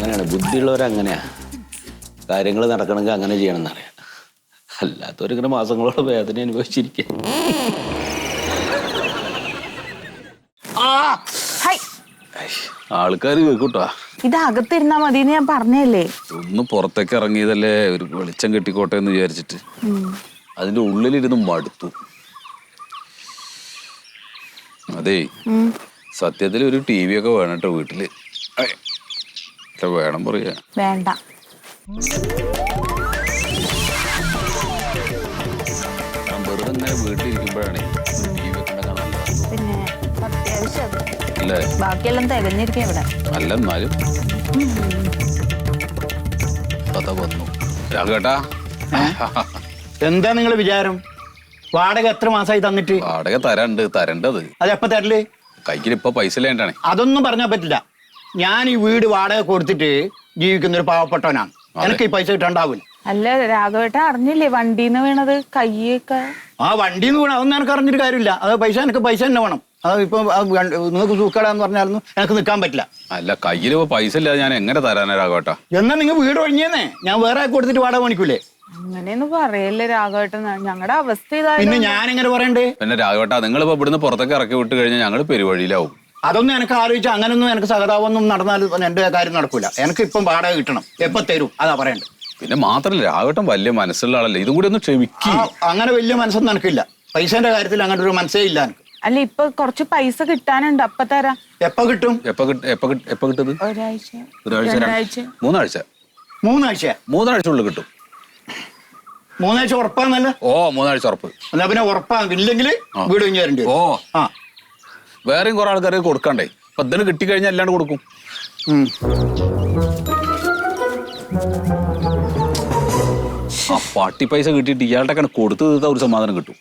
അങ്ങനെയാണ് ബുദ്ധിയുള്ളവരങ്ങനെയാ. കാര്യങ്ങൾ നടക്കണമെങ്കിൽ അങ്ങനെ ചെയ്യണമെന്നറിയാം. അല്ലാത്തവരിങ്ങനെ മാസങ്ങളോട് വേദന അനുഭവിച്ചിരിക്കുക. ആൾക്കാർ കേൾക്കൂട്ടാ. ഇത് അകത്തിരുന്നാ മതിന്ന് ഞാൻ പറഞ്ഞല്ലേ. ഒന്ന് പുറത്തേക്ക് ഇറങ്ങിയതല്ലേ, ഒരു വെളിച്ചം കെട്ടിക്കോട്ടെ എന്ന് വിചാരിച്ചിട്ട്. അതിന്റെ ഉള്ളിലിരുന്ന് മടുത്തു. അതേ, സത്യത്തിൽ ഒരു TV ഒക്കെ വേണം കേട്ടോ വീട്ടില്. വേണം പറയാ. വേണ്ട. വെറുതെ ഇങ്ങനെ വീട്ടിലിരിക്കുമ്പോഴാണ് TV ഒക്കെ ഉണ്ടാക്കാൻ നല്ലത്. പിന്നെ അത്യാവശ്യം അല്ലേ? ബാക്കിയെല്ലാം തികഞ്ഞിരിക്കും ഇവിടെ. അല്ല എന്നാലും കഥ വന്നു. രാഘേട്ടാ, എന്താ നിങ്ങള് വിചാരം? വാടക എത്ര മാസമായി തന്നിട്ട്? വാടക തരണ്ടത്. അത് എപ്പ തരല്? കൈക്കിൽ ഇപ്പൊ പൈസ ഇല്ലാണ്ടാണ്. അതൊന്നും പറഞ്ഞാൽ പറ്റില്ല. ഞാൻ ഈ വീട് വാടക കൊടുത്തിട്ട് ജീവിക്കുന്ന ഒരു പാവപ്പെട്ടവനാണ്. എനിക്ക് ഈ പൈസ കിട്ടാണ്ടാവില്ല. അല്ല രാഘവേട്ട അറിഞ്ഞില്ലേ വണ്ടീന്ന് വീണത് കയ്യൊക്കെ? ആ വണ്ടിന്ന് വീണ അതൊന്നും എനിക്ക് അറിഞ്ഞിട്ട് കാര്യമില്ല. അത് എനിക്ക് പൈസ തന്നെ വേണം. അത് ഇപ്പൊ നിങ്ങൾക്ക് സൂക്കാടാന്ന് പറഞ്ഞാലും എനിക്ക് നിൽക്കാൻ പറ്റില്ല. അല്ല, കയ്യിൽ ഇപ്പൊ പൈസ ഇല്ലാതെ ഞാൻ എങ്ങനെ തരാനാ രാഘവേട്ടാ? എന്നാ നിങ്ങൾ വീട് ഒഴിഞ്ഞേന്നേ, ഞാൻ വേറെ കൊടുത്തിട്ട് വാടക പണിക്കൂലേ? അങ്ങനെയൊന്നും പറയല്ലേ രാഘവേട്ടൻ, ഞങ്ങളുടെ അവസ്ഥ ഇതാ. പിന്നെ ഞാൻ എങ്ങനെ പറയണ്ടേ? പിന്നെ രാഘവേട്ടാ, നിങ്ങളിപ്പോ ഇവിടുന്ന് പുറത്തേക്ക് ഇറക്കി വിട്ട് കഴിഞ്ഞാൽ ഞങ്ങൾ പെരുവഴിയിലാവും. അതൊന്നും എനിക്ക് ആലോചിച്ചാൽ അങ്ങനൊന്നും എനിക്ക് സഹതാപമൊന്നും നടന്നാൽ എന്റെ കാര്യം നടക്കൂല. എനിക്ക് ഇപ്പം വാടക കിട്ടണം. എപ്പോ തരും അതാ പറയണ്ടത്. പിന്നെ മാത്രല്ല, രാഘവേട്ടൻ വലിയ മനസ്സുള്ള ആളല്ലേ, ഇതും കൂടി ഒന്ന് ക്ഷമിക്കും. അങ്ങനെ വലിയ മനസ്സൊന്നും എനിക്കില്ല. പൈസന്റെ കാര്യത്തിൽ അങ്ങനെ ഒരു മനസ്സേ ഇല്ല എനിക്ക്. അല്ല ഇപ്പൊ കുറച്ച് പൈസ കിട്ടാനുണ്ട്, അപ്പൊ തരാം. എപ്പോ കിട്ടും? എപ്പോ കിട്ടുന്നത്? ഒരാഴ്ച, 3 ആഴ്ച. 3 ആഴ്ച ഉള്ളിൽ കിട്ടും. 3 ആഴ്ച ഉറപ്പാന്നല്ല? ഓ, 3 ആഴ്ച ഉറപ്പ്. എന്നാ പിന്നെ ഉറപ്പാണ്. ഇല്ലെങ്കിൽ വീട് കഴിഞ്ഞ് തരേണ്ടി വരും. ഓ, വേറെയും കുറെ ആൾക്കാരെ കൊടുക്കണ്ടേ? അപ്പൊ ഇതിന് കിട്ടിക്കഴിഞ്ഞാൽ അല്ലാണ്ട് കൊടുക്കും. ആ പാട്ടി പൈസ കിട്ടിയിട്ട് ഇയാളുടെ കൊടുത്തു തീർത്താ ഒരു സമാധാനം കിട്ടും.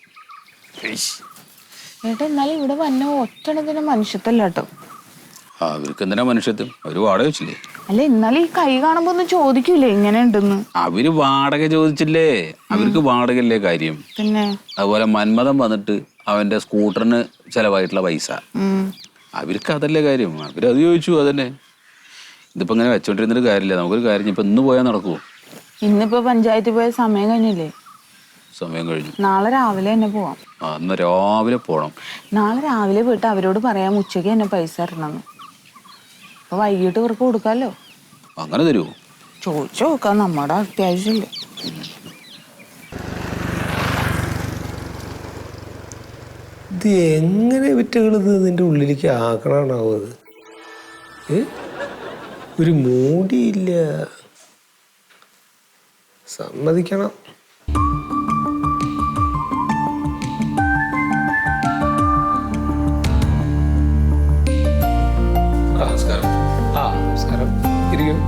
ഏട്ടാ എന്നാലും ഇവിടെ വന്ന ഒറ്റണത്തിന് മനുഷ്യത്തല്ല കേട്ടോ. അവർക്ക് എന്തിനാ മനുഷ്യത്വം? അവര് വാടക വെച്ചില്ലേ? അല്ല ഇന്നാലും ഈ കൈ കാണുമ്പോ ഒന്നും ചോദിക്കൂലേ ഇങ്ങനെ ഉണ്ടെന്ന്? അവര് വാടക ചോദിച്ചില്ലേ? അവർക്ക് വാടകയല്ലേ കാര്യം. പിന്നെ അതുപോലെ മന്മഥൻ വന്നിട്ട് അവന്റെ സ്കൂട്ടറിന് ചെലവായിട്ടുള്ള പൈസ, അവർക്ക് അതല്ലേ കാര്യം. അവരത് ചോദിച്ചു, അതന്നെ. ഇതിപ്പോ ഇങ്ങനെ വെച്ചോണ്ടിരുന്നിട്ട് കാര്യമില്ല. നമുക്കൊരു കാര്യം, ഇപ്പൊ ഇന്ന് പോയാൽ നടക്കുവോ? ഇന്നിപ്പോ പഞ്ചായത്തിൽ പോയ സമയം കഴിഞ്ഞില്ലേ? സമയം കഴിഞ്ഞു. നാളെ രാവിലെ തന്നെ പോവാം. അന്ന് രാവിലെ പോണം. നാളെ രാവിലെ പോയിട്ട് അവരോട് പറയാം ഉച്ചയ്ക്ക് തന്നെ പൈസ തരണമെന്ന്. അപ്പൊ വൈകിട്ട് ഇവർക്ക് കൊടുക്കാലോ. അങ്ങനെ തരുമോ? ചോദിച്ചു നോക്കാം, നമ്മുടെ അത്യാവശ്യമില്ല. ഇത് എങ്ങനെ വിറ്റുകളത് ഇതിൻ്റെ ഉള്ളിലേക്ക് ആക്കണാണാവത്? ഒരു മൂടിയില്ല. സമ്മതിക്കണം. നമസ്കാരം. നമസ്കാരം. ഇരിക്കും.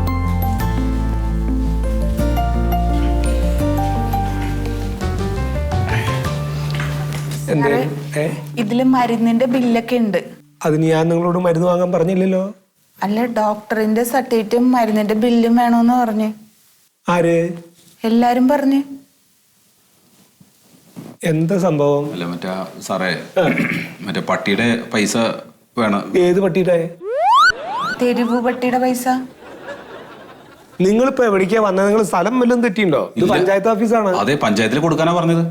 ഇതില് മരുന്നിന്റെ ബില്ലൊക്കെ ഉണ്ട്. അതിന് ഞാൻ നിങ്ങളോട് മരുന്ന് വാങ്ങാൻ പറഞ്ഞില്ലല്ലോ. അല്ല ഡോക്ടറിന്റെ സർട്ടിഫിക്കറ്റും മരുന്നിന്റെ ബില്ലും വേണോന്ന് പറഞ്ഞു. ആര്? എല്ലാരും പറഞ്ഞു. എന്താ സംഭവം? അല്ല സാറേ, മറ്റേ പട്ടിയുടെ പൈസ വേണം. ഏത് പട്ടിയുടെ? തെരുവ് പട്ടിയുടെ പൈസ. നിങ്ങളിപ്പോ എവിടേക്കാ വന്നത്? നിങ്ങൾ സ്ഥലം വല്ലതും തെറ്റിയുണ്ടോ? ഇത് പഞ്ചായത്ത് ഓഫീസാണ്. അതെ, പഞ്ചായത്തിൽ കൊടുക്കാനാ പറഞ്ഞത്.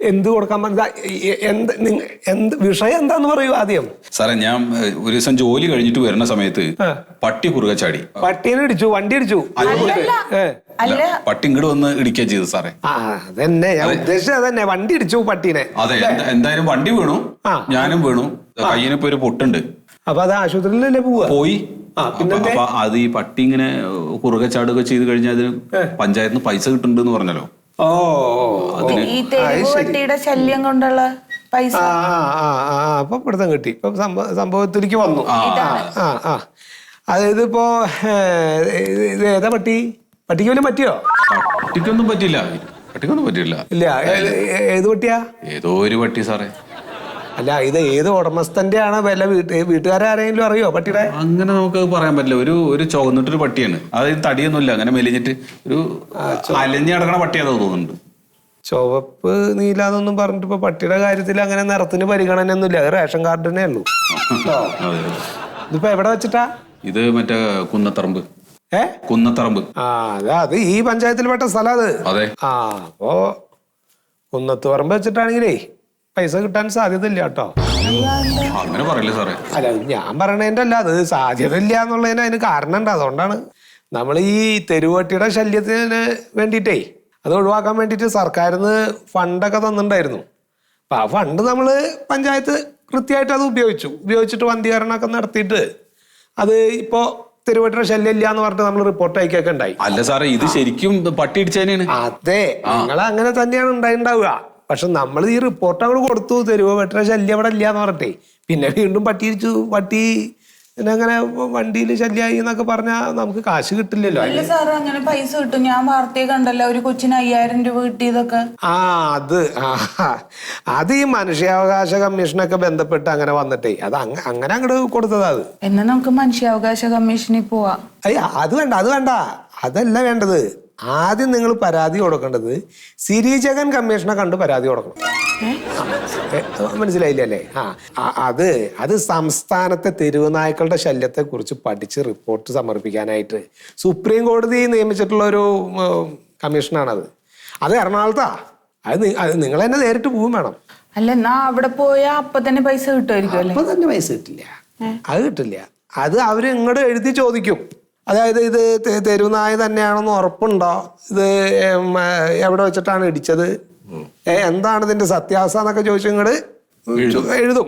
എന്ത് കൊടുക്കാൻ പറഞ്ഞ? എന്ത് വിഷയം എന്താന്ന് പറയൂ ആദ്യം. സാറേ, ഞാൻ ഒരു ദിവസം ജോലി കഴിഞ്ഞിട്ട് വരുന്ന സമയത്ത് പട്ടി കുറുകെ ചാടി. പട്ടീനെ ഇടിച്ചു? വണ്ടി ഇടിച്ചു? പട്ടി ഇങ്ങോട്ട് വന്ന് ഇടിക്കുക ചെയ്തു സാറേ. അതന്നെ ഞാൻ ഉദ്ദേശിച്ചത്. അതന്നെ, വണ്ടി ഇടിച്ചു പട്ടീനെ. അതെ, എന്തായാലും വണ്ടി വീണു, ഞാനും വീണു. കയ്യിനിപ്പോ ഒരു പൊട്ടുണ്ട്. അപ്പൊ അത് ആശുപത്രിയിലല്ലേ പോയി? അപ്പൊ അത് ഈ പട്ടി ഇങ്ങനെ കുറുകെ ചാടുക ചെയ്ത് കഴിഞ്ഞാൽ അതിന് പഞ്ചായത്തിന് പൈസ കിട്ടുന്നുണ്ടെന്ന് പറഞ്ഞല്ലോ. ഈ തെരുവ് പട്ടിയുടെ ശല്യം കൊണ്ടുള്ള പൈസ. അപ്പൊ പിടുത്തം കിട്ടി. ഇപ്പൊ സംഭവത്തിലേക്ക് വന്നു. അതായത് ഇപ്പോ ഇത് ഏതാ പട്ടി? പട്ടിക്ക് വല്ലതും പറ്റിയോ? പട്ടിക്കൊന്നും പറ്റില്ല. ഇല്ല. ഏത് പട്ടിയാ? ഏതോ ഒരു പട്ടി സാറേ. അല്ല, ഇത് ഏത് ഉടമസ്ഥന്റെ ആണ്? വല്ല വീട്ടുകാരെങ്കിലും അറിയോ പട്ടിയുടെ? അങ്ങനെ നമുക്ക് പറയാൻ പറ്റില്ല. ഒരു ചുവന്നിട്ടൊരു പട്ടിയാണ്. അതായത് തടിയൊന്നുമില്ല, അങ്ങനെ മെലിഞ്ഞിട്ട് ഒരു അലഞ്ഞു കിടക്കണ പട്ടിയാണെന്ന് തോന്നുന്നുണ്ട്. ചുവപ്പ് നീലാന്നൊന്നും പറഞ്ഞിട്ട് ഇപ്പൊ പട്ടിയുടെ കാര്യത്തിൽ അങ്ങനെ നിറത്തിന് പരിഗണന ഒന്നുമില്ല. അത് റേഷൻ കാർഡിനെ ഉള്ളൂ. ഇതിപ്പോ എവിടെ വെച്ചിട്ടാ? ഇത് മറ്റേ കുന്നത്തറമ്പ്. കുന്നത്തറമ്പ്. അത് ഈ പഞ്ചായത്തിൽപ്പെട്ട സ്ഥലം അത്. അതെ. അപ്പോ കുന്നത്ത് പറമ്പ് വെച്ചിട്ടാണെങ്കിലേ പൈസ കിട്ടാൻ സാധ്യത ഇല്ല കേട്ടോ. അങ്ങനെ പറയില്ലേ സാറേ. അല്ല ഞാൻ പറയണതിന്റെ അല്ല, അത് സാധ്യത ഇല്ല എന്നുള്ളതിന് അതിന് കാരണം ഉണ്ട്. അതുകൊണ്ടാണ് നമ്മൾ ഈ തെരുവട്ടിയുടെ ശല്യത്തിന് വേണ്ടിയിട്ടേ അത് ഒഴിവാക്കാൻ വേണ്ടിയിട്ട് സർക്കാരിന്ന് ഫണ്ടൊക്കെ തന്നിട്ടുണ്ടായിരുന്നു. അപ്പൊ ആ ഫണ്ട് നമ്മൾ പഞ്ചായത്ത് കൃത്യമായിട്ട് അത് ഉപയോഗിച്ചിട്ട് വന്ധീകരണമൊക്കെ നടത്തിയിട്ട് അത് ഇപ്പോ തെരുവട്ടിയുടെ ശല്യം ഇല്ല എന്ന് പറഞ്ഞിട്ട് നമ്മൾ റിപ്പോർട്ട് അയക്കൊക്കെ ഉണ്ടായി. അല്ല സാറേ, ഇത് ശരിക്കും പട്ടി ഇടിച്ചതിനാണ്. അതെ, നിങ്ങൾ അങ്ങനെ തന്നെയാണ് ഉണ്ടായിണ്ടാവുക. പക്ഷെ നമ്മൾ ഈ റിപ്പോർട്ട് അങ്ങോട്ട് കൊടുത്തു, തെരുവട്ടിയുടെ ശല്യം അവിടെ ഇല്ല എന്ന് പറഞ്ഞിട്ടേ പിന്നെ വീണ്ടും പട്ടി ഇടിച്ചു, പട്ടി അങ്ങനെ വണ്ടിയിൽ ശല്യമായി എന്നൊക്കെ പറഞ്ഞാൽ നമുക്ക് കാശ് കിട്ടില്ലല്ലോ. സാറ് അങ്ങനെ പൈസ കിട്ടും. ഞാൻ വാർത്തയെ കണ്ടല്ലോ ഒരു കൊച്ചിന് 5000 രൂപ കിട്ടിയതൊക്കെ. അത് ഈ മനുഷ്യാവകാശ കമ്മീഷനൊക്കെ ബന്ധപ്പെട്ട് അങ്ങനെ വന്നിട്ടേ അത് അങ്ങനെ അങ്ങോട്ട് കൊടുത്തതാ. അത് എന്നാ നമുക്ക് മനുഷ്യാവകാശ കമ്മീഷനിൽ പോവാ. അത് വേണ്ട അതല്ല വേണ്ടത്. ആദ്യം നിങ്ങൾ പരാതി കൊടുക്കേണ്ടത് സിരിജഗൻ കമ്മീഷനെ കണ്ട് പരാതി കൊടുക്കണം. മനസ്സിലായില്ലേ? അത് സംസ്ഥാനത്തെ തെരുവ് നായ്ക്കളുടെ ശല്യത്തെ കുറിച്ച് പഠിച്ച് റിപ്പോർട്ട് സമർപ്പിക്കാനായിട്ട് സുപ്രീം കോടതി നിയമിച്ചിട്ടുള്ള ഒരു കമ്മീഷനാണത്. അത് എറണാകുളത്താ. അത് നിങ്ങൾ തന്നെ നേരിട്ട് പോവും വേണം. അല്ല, എന്നാ അവിടെ പോയാ അപ്പൊ തന്നെ പൈസ കിട്ടുമായിരിക്കും അല്ലേ? അപ്പൊ തന്നെ പൈസ കിട്ടില്ല. അത് കിട്ടില്ല. അത് അവര് ഇങ്ങോട്ട് എഴുതി ചോദിക്കും. അതായത് ഇത് തെരുവുനായ തന്നെയാണെന്ന് ഉറപ്പുണ്ടോ, ഇത് എവിടെ വെച്ചിട്ടാണ് ഇടിച്ചത്, എന്താണ് ഇതിന്റെ സത്യാവസ്ഥ എന്നൊക്കെ ചോദിച്ചു ഇങ്ങോട്ട് എഴുതും.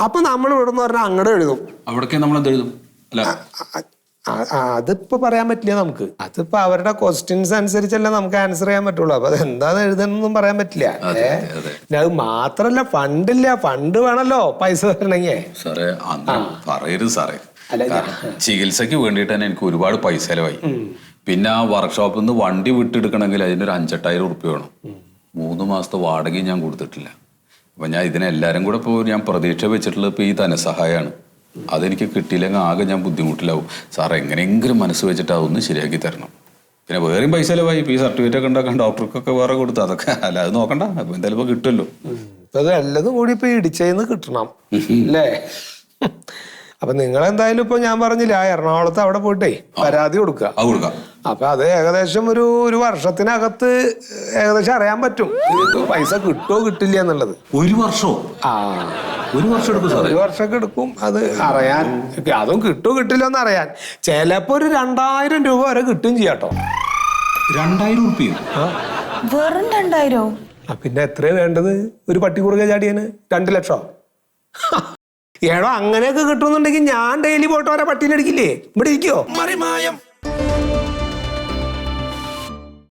അപ്പൊ നമ്മൾ ഇവിടെ നിന്ന് പറഞ്ഞാൽ അങ്ങോട്ട് എഴുതും. അതിപ്പോ പറയാൻ പറ്റില്ല നമുക്ക്. അതിപ്പോ അവരുടെ ക്വസ്റ്റ്യൻസ് അനുസരിച്ചല്ലേ നമുക്ക് ആൻസർ ചെയ്യാൻ പറ്റുള്ളൂ. അപ്പൊ അത് എന്താന്ന് എഴുതാനൊന്നും പറയാൻ പറ്റില്ല. അത് മാത്രല്ല ഫണ്ടില്ല. ഫണ്ട് വേണല്ലോ പൈസ തരണമെങ്കിൽ. പറയരുത് സാറേ. ചികിത്സക്ക് വേണ്ടിയിട്ട് തന്നെ എനിക്ക് ഒരുപാട് പൈസ ചെലവായി. പിന്നെ ആ വർക്ക്ഷോപ്പിൽ നിന്ന് വണ്ടി വിട്ടെടുക്കണമെങ്കിൽ അതിനൊരു 5,000-8,000 ഉറുപ്പ്യ വേണം. 3 മാസത്തെ വാടകയും ഞാൻ കൊടുത്തിട്ടില്ല. അപ്പൊ ഞാൻ ഇതിനെല്ലാരും കൂടെ ഇപ്പോൾ ഞാൻ പ്രതീക്ഷ വെച്ചിട്ടുള്ളത് ഇപ്പൊ ഈ ധനസഹായമാണ്. അതെനിക്ക് കിട്ടിയില്ലെങ്കിൽ ആകെ ഞാൻ ബുദ്ധിമുട്ടിലാവും. സാർ എങ്ങനെയെങ്കിലും മനസ്സ് വെച്ചിട്ട് അതൊന്ന് ശരിയാക്കി തരണം. പിന്നെ വേറെയും പൈസ ചെലവായി. ഇപ്പൊ ഈ സർട്ടിഫിക്കറ്റ് ഒക്കെ ഉണ്ടാക്കാൻ ഡോക്ടർക്കൊക്കെ വേറെ കൊടുത്തു. അതൊക്കെ അല്ല, അത് നോക്കണ്ട. അപ്പൊ എന്തായാലും ഇപ്പൊ കിട്ടുമല്ലോ. അത് എല്ലതും കൂടി ഇപ്പൊ ഇടിച്ചേന്ന് കിട്ടണം അല്ലേ? അപ്പൊ നിങ്ങൾ എന്തായാലും ഇപ്പൊ ഞാൻ പറഞ്ഞില്ല, എറണാകുളത്ത് അവിടെ പോയിട്ടേ പരാതി കൊടുക്കുക. അപ്പൊ അത് ഏകദേശം ഒരു വർഷത്തിനകത്ത് ഏകദേശം അറിയാൻ പറ്റും പൈസ കിട്ടുമോ കിട്ടില്ല എന്നുള്ളത്. 1 വർഷം? ഒരു വർഷമൊക്കെ എടുക്കും അത് അറിയാൻ. അതും കിട്ടുമോ കിട്ടില്ല എന്ന് അറിയാൻ. ചിലപ്പോ ഒരു 2,000 രൂപ വരെ കിട്ടും ചെയ്യാട്ടോ. 2,000 ഉറുപ്പിക? വെറും 2,000? പിന്നെ എത്രയാ വേണ്ടത് ഒരു പട്ടി കുറുകെ ചാടിയന്? 2 ലക്ഷം? ഏടോ അങ്ങനെയൊക്കെ കിട്ടുന്നുണ്ടെങ്കിൽ ഞാൻ ഡെയിലി പോയിട്ട് വരെ പട്ടീനെ അടിക്കില്ലേ? ഇവിടെ ഇരിക്കോ?